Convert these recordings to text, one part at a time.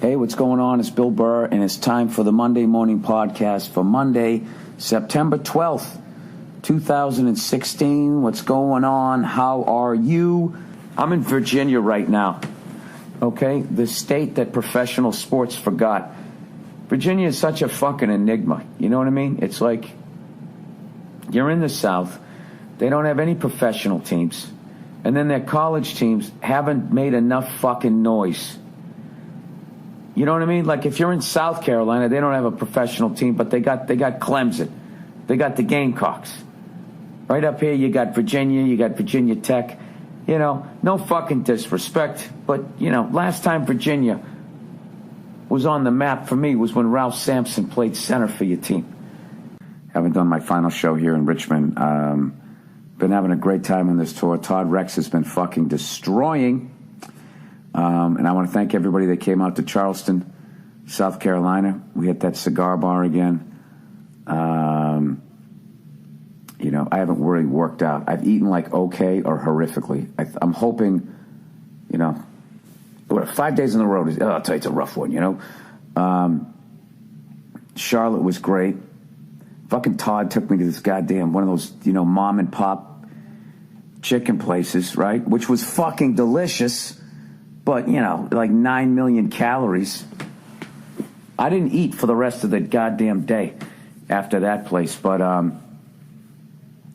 Hey, what's going on? It's Bill Burr, and it's time for the Monday Morning Podcast for Monday, September 12th, 2016. What's going on? How are you? I'm in Virginia right now, okay? The state that professional sports forgot. Virginia is such a fucking enigma, you know what I mean? It's like you're in the South. They don't have any professional teams, and then their college teams haven't made enough fucking noise. You know what I mean? Like if you're in South Carolina, they don't have a professional team, but they got Clemson. They got the Gamecocks. Right up here, you got Virginia, you got Virginia Tech. You know, no fucking disrespect, but, you know, last time Virginia was on the map for me was when Ralph Sampson played center for your team. Haven't done my final show here in Richmond. Been having a great time on this tour. Todd Rex has been fucking destroying. And I want to thank everybody that came out to Charleston, South Carolina. We hit that cigar bar again. You know, I haven't really worked out. I've eaten like okay or horrifically. I'm hoping, you know, 5 days on the road I'll tell you, it's a rough one, you know. Charlotte was great. Fucking Todd took me to this goddamn one of those, you know, mom and pop chicken places, right? Which was fucking delicious. But, you know, like 9 million calories. I didn't eat for the rest of the goddamn day after that place. But,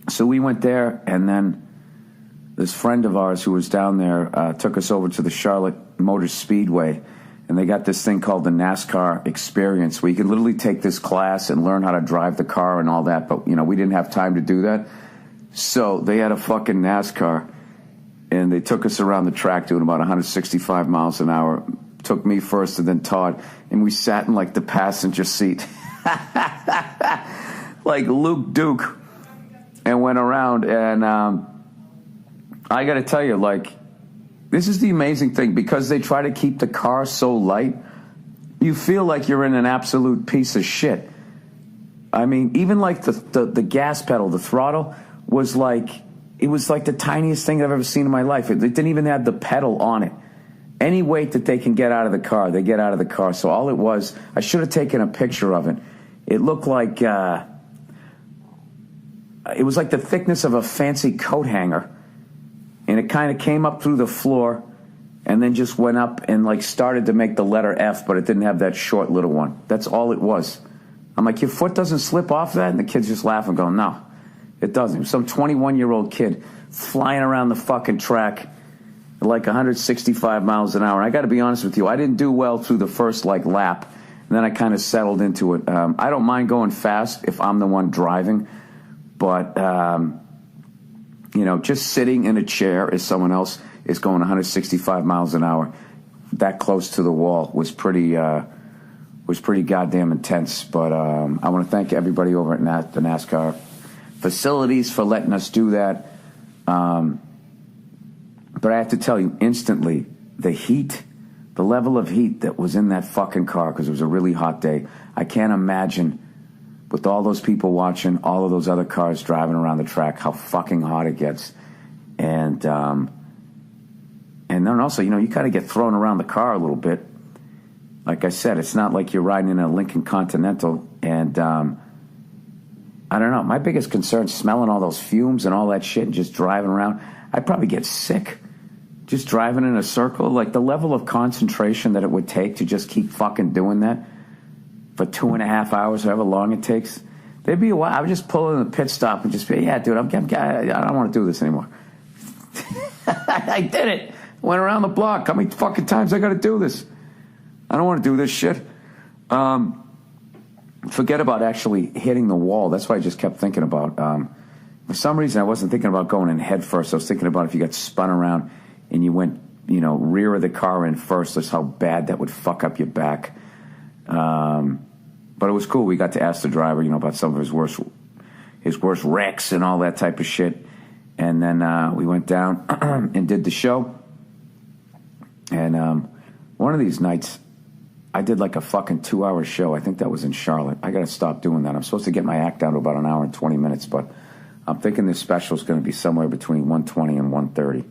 so we went there, and then this friend of ours who was down there took us over to the Charlotte Motor Speedway. And they got this thing called the NASCAR experience, where you could literally take this class and learn how to drive the car and all that. But, you know, we didn't have time to do that. So they had a fucking NASCAR. And they took us around the track doing about 165 miles an hour. Took me first and then Todd. And we sat in like the passenger seat. Like Luke Duke. And went around. And I got to tell you, like, this is the amazing thing. Because they try to keep the car so light, you feel like you're in an absolute piece of shit. I mean, even like the gas pedal, the throttle, was like... It was like the tiniest thing I've ever seen in my life. It didn't even have the pedal on it. Any weight that they can get out of the car, they get out of the car. So all it was, I should have taken a picture of it. It looked like, it was like the thickness of a fancy coat hanger. And it kind of came up through the floor and then just went up and like started to make the letter F, but it didn't have that short little one. That's all it was. I'm like, your foot doesn't slip off that? And the kids just laugh and go, no. It doesn't. It was some 21-year-old kid flying around the fucking track at like 165 miles an hour. And I got to be honest with you, I didn't do well through the first like lap. And then I kind of settled into it. I don't mind going fast if I'm the one driving. But, you know, just sitting in a chair as someone else is going 165 miles an hour, that close to the wall was pretty goddamn intense. But I want to thank everybody over at the NASCAR facilities for letting us do that. But I have to tell you, instantly, the heat, the level of heat that was in that fucking car, because it was a really hot day, I can't imagine, with all those people watching, all of those other cars driving around the track, how fucking hot it gets. And then also, you know, you kind of get thrown around the car a little bit. Like I said, it's not like you're riding in a Lincoln Continental, and I don't know. My biggest concern is smelling all those fumes and all that shit and just driving around. I'd probably get sick just driving in a circle. Like the level of concentration that it would take to just keep fucking doing that for 2.5 hours, however long it takes. There'd be a while. I would just pull in the pit stop and just be, yeah, dude, I don't want to do this anymore. I did it. Went around the block. How many fucking times I got to do this? I don't want to do this shit. Forget about actually hitting the wall. That's what I just kept thinking about. For some reason, I wasn't thinking about going in head first. I was thinking about if you got spun around and you went, you know, rear of the car in first, just how bad that would fuck up your back. But it was cool. We got to ask the driver, you know, about some of his worst wrecks and all that type of shit. And then we went down and did the show. And one of these nights, I did like a fucking 2-hour show. I think that was in Charlotte. I got to stop doing that. I'm supposed to get my act down to about an hour and 20 minutes, but I'm thinking this special is going to be somewhere between 120 and 130.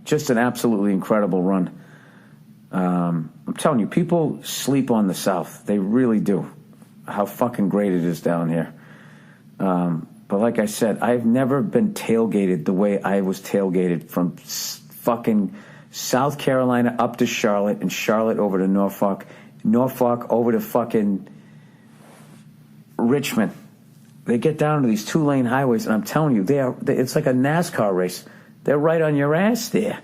Just an absolutely incredible run. I'm telling you, people sleep on the South. They really do. How fucking great it is down here. But like I said, I've never been tailgated the way I was tailgated from fucking South Carolina up to Charlotte, and Charlotte over to Norfolk, Norfolk over to fucking Richmond. They get down to these 2-lane highways, and I'm telling you, it's like a NASCAR race. They're right on your ass there.